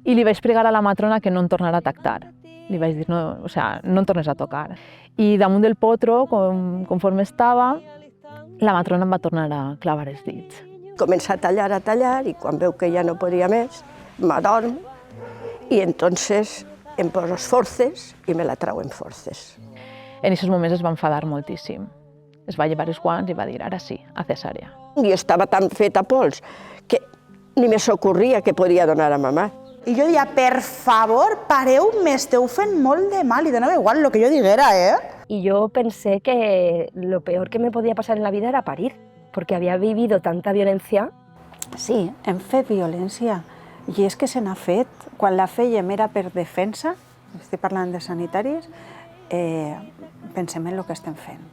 I li vaig pregar a la matrona que no em tornara a tactar. Li vaig dir, no, o sea, no em tornes a tocar. I damunt del potro, conforme estava, la matrona em va tornar a clavar els dits. Comença a tallar, i quan veu que ja no podia més, m'adorm, i entonces em poso forces i me la trau en forces. En aquests moments es va enfadar moltíssim. Es va llevar els guants i va dir, ara sí, a cesària. I estava tan feta pols que ni me s'ocorria que podia donar a mamà. I jo deia, per favor, pareu, m'esteu fent molt de mal, i donava igual el que jo diguera, Y yo pensé que lo peor que me podía pasar en la vida era parir, porque había vivido tanta violencia. Sí, hem fet violència, i és que se n'ha fet. Quan la fèiem era per defensa, estic parlant de sanitaris, pensem en el que estem fent.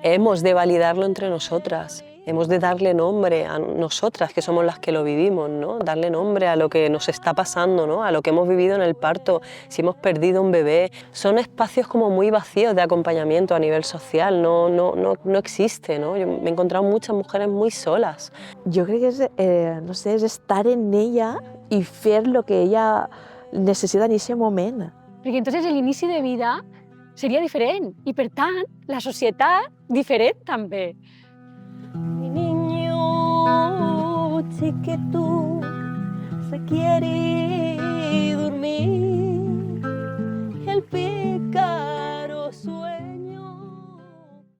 Hemos de validarlo entre nosotras, hemos de darle nombre a nosotras, que somos las que lo vivimos, ¿no? Darle nombre a lo que nos está pasando, ¿no? A lo que hemos vivido en el parto, si hemos perdido un bebé. Son espacios como muy vacíos de acompañamiento a nivel social, no existe, ¿no? Yo me he encontrado muchas mujeres muy solas. Jo crec que és, no sé, és estar en ella i fer lo que ella necessita en aquest moment. Perquè entonces l'inici de vida seria diferent i, per tant, la societat diferent també. Mi niño chiquito se quiere dormir.